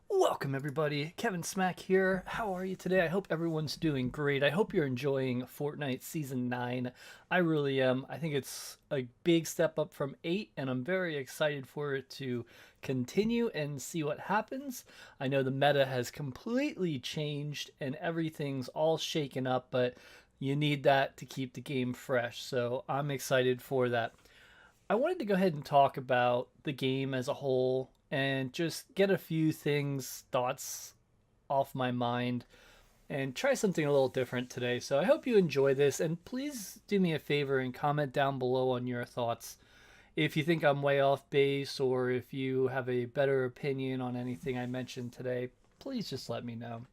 Welcome everybody, Kevinsmak here. How are you today? I hope everyone's doing great. I hope you're enjoying Fortnite Season 9. I really am. I think it's a big step up from 8 and I'm very excited for it to continue and see what happens. I know the meta has completely changed and everything's all shaken up, but you need that to keep the game fresh. So I'm excited for that. I wanted to go ahead and talk about the game as a whole and just get a few thoughts off my mind and try something a little different today. So I hope you enjoy this and please do me a favor and comment down below on your thoughts. If you think I'm way off base or if you have a better opinion on anything I mentioned today, please just let me know.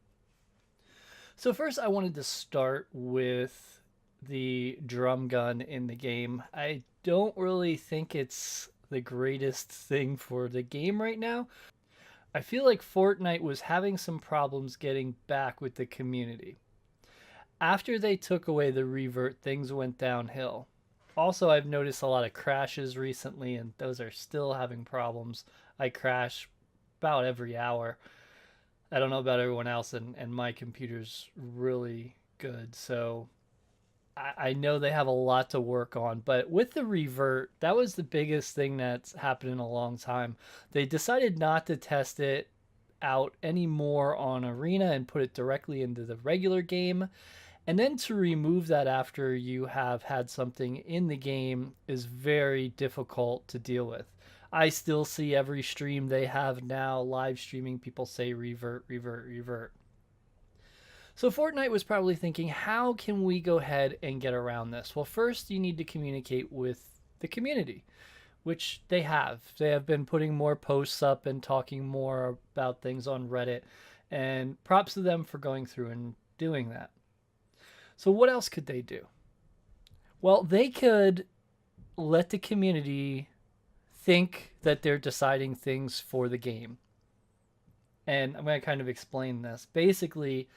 So first I wanted to start with the drum gun in the game. I don't really think it's the greatest thing for the game right now. I feel like Fortnite was having some problems getting back with the community. After they took away the revert, things went downhill. Also, I've noticed a lot of crashes recently, and those are still having problems. I crash about every hour. I don't know about everyone else, and my computer's really good, so I know they have a lot to work on, but with the revert, that was the biggest thing that's happened in a long time. They decided not to test it out anymore on Arena and put it directly into the regular game. And then to remove that after you have had something in the game is very difficult to deal with. I still see every stream they have now live streaming people say revert, revert, revert. So Fortnite was probably thinking, how can we go ahead and get around this? Well, first you need to communicate with the community, which they have. They have been putting more posts up and talking more about things on Reddit, and props to them for going through and doing that. So what else could they do? Well, they could let the community think that they're deciding things for the game. And I'm going to kind of explain this. Basically,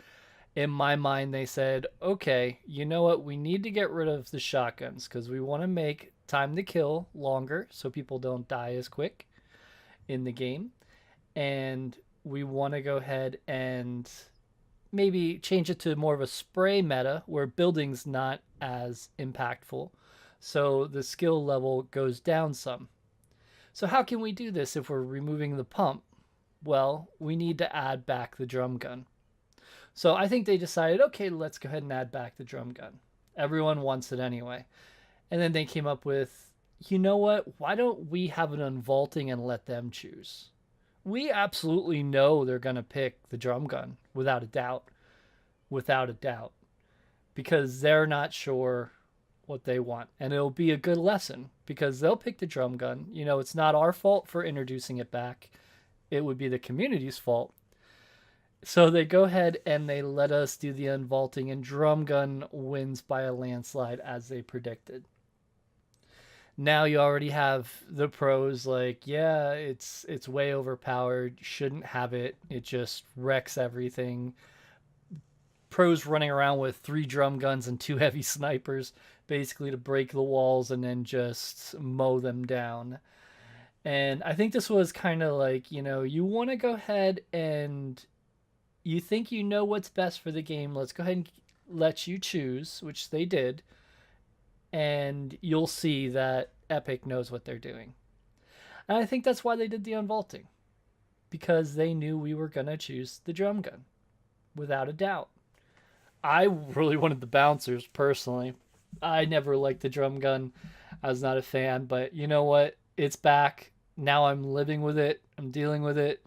in my mind, they said, okay, you know what? We need to get rid of the shotguns because we want to make time to kill longer so people don't die as quick in the game. And we want to go ahead and maybe change it to more of a spray meta where building's not as impactful. So the skill level goes down some. So, how can we do this if we're removing the pump? Well, we need to add back the drum gun. So I think they decided, okay, let's go ahead and add back the drum gun. Everyone wants it anyway. And then they came up with, you know what? Why don't we have it unvaulting and let them choose? We absolutely know they're going to pick the drum gun without a doubt. Without a doubt. Because they're not sure what they want. And it'll be a good lesson because they'll pick the drum gun. You know, it's not our fault for introducing it back. It would be the community's fault. So they go ahead and they let us do the unvaulting, and Drum Gun wins by a landslide as they predicted. Now you already have the pros like, yeah, it's way overpowered, shouldn't have it. It just wrecks everything. Pros running around with 3 drum guns and 2 heavy snipers basically to break the walls and then just mow them down. And I think this was kind of like, you know, you want to go ahead and you think you know what's best for the game. Let's go ahead and let you choose, which they did. And you'll see that Epic knows what they're doing. And I think that's why they did the unvaulting. Because they knew we were going to choose the drum gun. Without a doubt. I really wanted the bouncers, personally. I never liked the drum gun. I was not a fan. But you know what? It's back. Now I'm living with it. I'm dealing with it.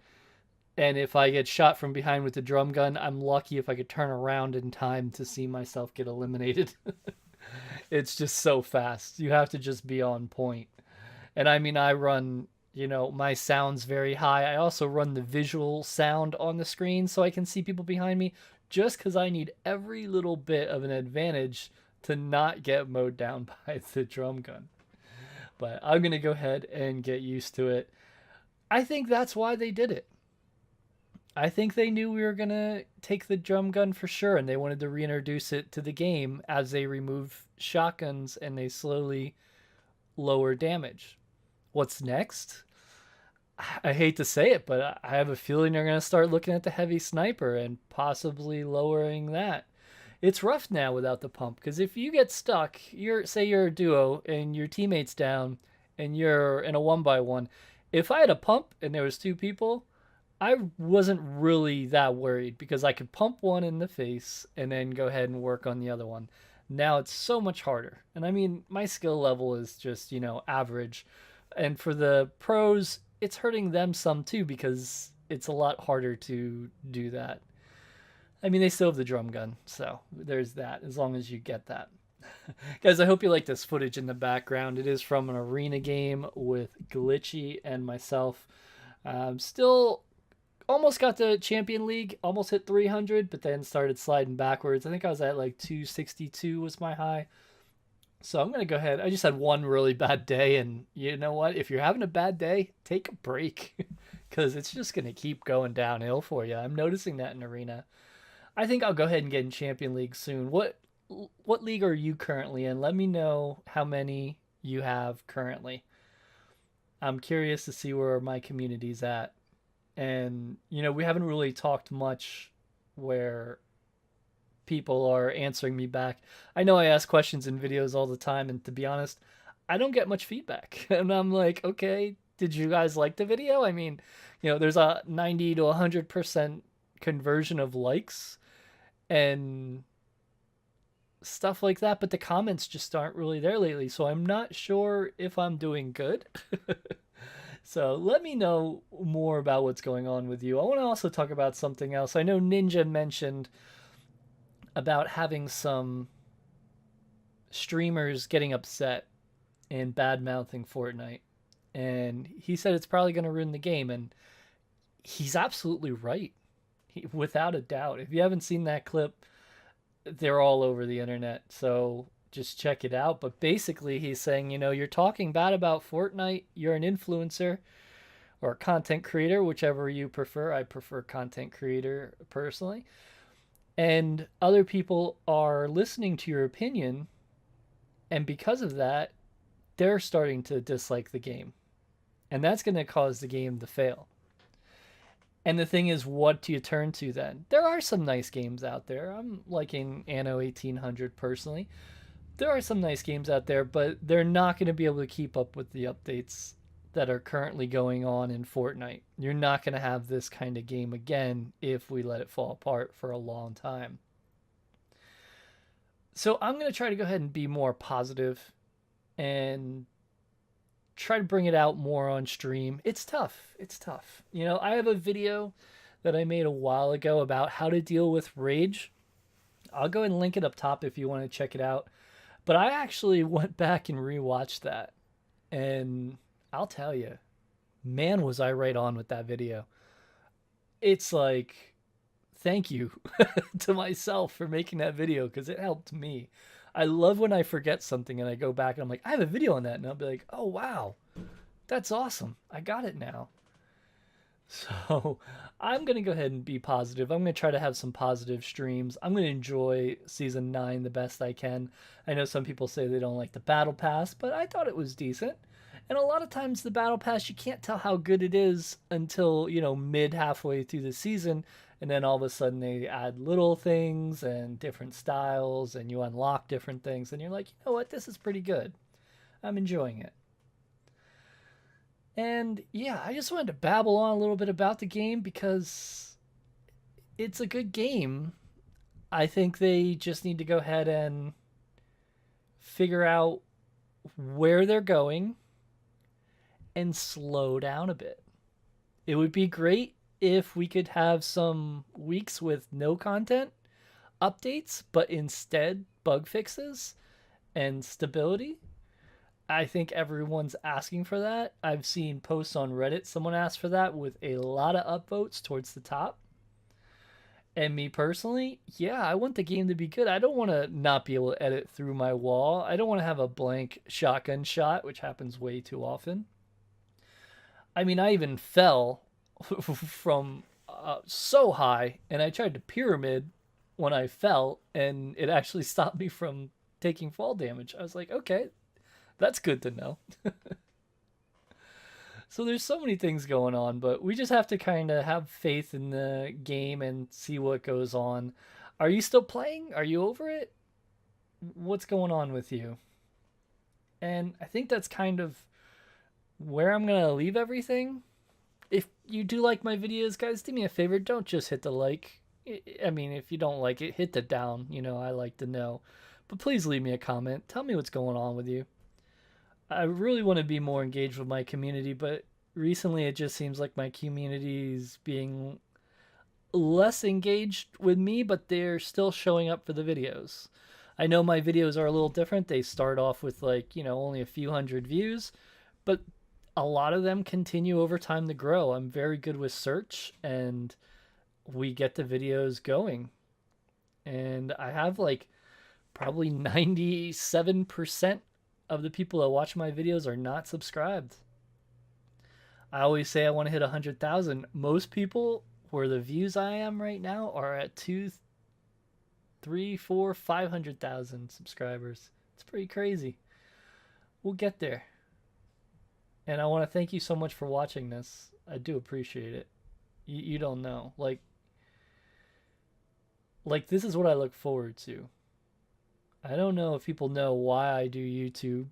And if I get shot from behind with the drum gun, I'm lucky if I could turn around in time to see myself get eliminated. It's just so fast. You have to just be on point. And I mean, I run, you know, my sound's very high. I also run the visual sound on the screen so I can see people behind me just because I need every little bit of an advantage to not get mowed down by the drum gun. But I'm going to go ahead and get used to it. I think that's why they did it. I think they knew we were going to take the drum gun for sure, and they wanted to reintroduce it to the game as they remove shotguns and they slowly lower damage. What's next? I hate to say it, but I have a feeling they're going to start looking at the heavy sniper and possibly lowering that. It's rough now without the pump because if you get stuck, say you're a duo and your teammate's down and you're in a 1-by-1. If I had a pump and there was two people, I wasn't really that worried because I could pump one in the face and then go ahead and work on the other one. Now it's so much harder. And I mean, my skill level is just, average. And for the pros, it's hurting them some too because it's a lot harder to do that. I mean, they still have the drum gun, so there's that, as long as you get that. Guys, I hope you like this footage in the background. It is from an arena game with Glitchy and myself. Still almost got the Champion League, almost hit 300, but then started sliding backwards. I think I was at like 262 was my high. So I'm going to go ahead. I just had one really bad day, and you know what? If you're having a bad day, take a break because it's just going to keep going downhill for you. I'm noticing that in Arena. I think I'll go ahead and get in Champion League soon. What league are you currently in? Let me know how many you have currently. I'm curious to see where my community's at. And, we haven't really talked much where people are answering me back. I know I ask questions in videos all the time, and to be honest, I don't get much feedback. And I'm like, okay, did you guys like the video? I mean, there's a 90 to 100% conversion of likes and stuff like that, but the comments just aren't really there lately, so I'm not sure if I'm doing good. So let me know more about what's going on with you. I want to also talk about something else. I know Ninja mentioned about having some streamers getting upset and bad-mouthing Fortnite, and he said it's probably going to ruin the game, and he's absolutely right. Without a doubt. If you haven't seen that clip, they're all over the internet, so just check it out. But basically he's saying, you're talking bad about Fortnite, you're an influencer or a content creator, whichever you prefer. I prefer content creator personally. And other people are listening to your opinion, and because of that, they're starting to dislike the game. And that's going to cause the game to fail. And the thing is, what do you turn to then? There are some nice games out there. I'm liking Anno 1800 personally. There are some nice games out there, but they're not going to be able to keep up with the updates that are currently going on in Fortnite. You're not going to have this kind of game again if we let it fall apart for a long time. So I'm going to try to go ahead and be more positive and try to bring it out more on stream. It's tough. I have a video that I made a while ago about how to deal with rage. I'll go ahead and link it up top if you want to check it out. But I actually went back and rewatched that, and I'll tell you, man, was I right on with that video. It's like, thank you to myself for making that video because it helped me. I love when I forget something and I go back and I'm like, I have a video on that, and I'll be like, oh wow, that's awesome. I got it now. So I'm going to go ahead and be positive. I'm going to try to have some positive streams. I'm going to enjoy Season 9 the best I can. I know some people say they don't like the Battle Pass, but I thought it was decent. And a lot of times the Battle Pass, you can't tell how good it is until, halfway through the season. And then all of a sudden they add little things and different styles and you unlock different things. And you're like, you know what? This is pretty good. I'm enjoying it. And yeah, I just wanted to babble on a little bit about the game because it's a good game. I think they just need to go ahead and figure out where they're going and slow down a bit. It would be great if we could have some weeks with no content updates, but instead bug fixes and stability. I think everyone's asking for that. I've seen posts on Reddit. Someone asked for that with a lot of upvotes towards the top. And me personally, yeah, I want the game to be good. I don't want to not be able to edit through my wall. I don't want to have a blank shotgun shot, which happens way too often. I mean, I even fell from so high, and I tried to pyramid when I fell, and it actually stopped me from taking fall damage. I was like, okay, that's good to know. So there's so many things going on, but we just have to kind of have faith in the game and see what goes on. Are you still playing? Are you over it? What's going on with you? And I think that's kind of where I'm going to leave everything. If you do like my videos, guys, do me a favor. Don't just hit the like. I mean, if you don't like it, hit the down. You know, I like to know. But please leave me a comment. Tell me what's going on with you. I really want to be more engaged with my community, but recently it just seems like my community is being less engaged with me, but they're still showing up for the videos. I know my videos are a little different. They start off with like, only a few hundred views, but a lot of them continue over time to grow. I'm very good with search and we get the videos going. And I have like probably 97% of the people that watch my videos are not subscribed. I always say I want to hit 100,000. Most people where the views I am right now are at 2, 3, 4, 500,000 subscribers. It's pretty crazy. We'll get there. And I want to thank you so much for watching this. I do appreciate it. You don't know. Like this is what I look forward to. I don't know if people know why I do YouTube,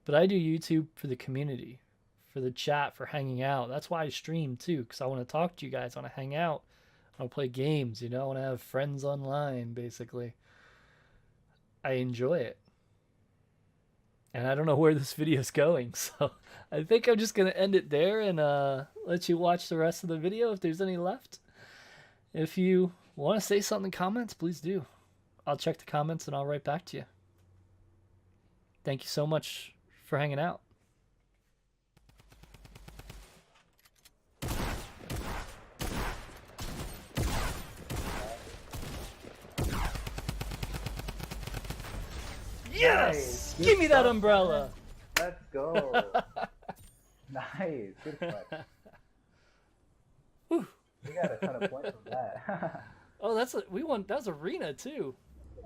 but I do YouTube for the community, for the chat, for hanging out. That's why I stream too, because I want to talk to you guys. I want to hang out. I want to play games, I want to have friends online, basically. I enjoy it. And I don't know where this video is going, so I think I'm just going to end it there and let you watch the rest of the video if there's any left. If you want to say something in comments, please do. I'll check the comments and I'll write back to you. Thank you so much for hanging out. Yes! Nice. Give me that umbrella! Let's go. Nice. Good fight. Whew. We got a ton of points from that. Oh, we won. That was arena too.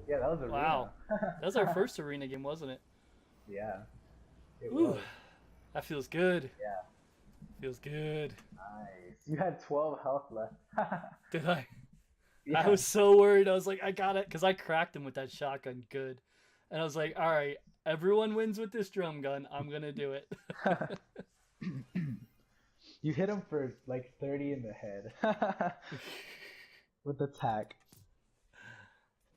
Yeah, that was arena. Wow. That was our first arena game, wasn't it? Yeah. It Ooh, was. that feels good. Yeah. Feels good. Nice. You had 12 health left. Did I? Yeah. I was so worried. I was like, I got it, because I cracked him with that shotgun good. And I was like, all right, everyone wins with this drum gun. I'm going to do it. You hit him for like 30 in the head with the tack.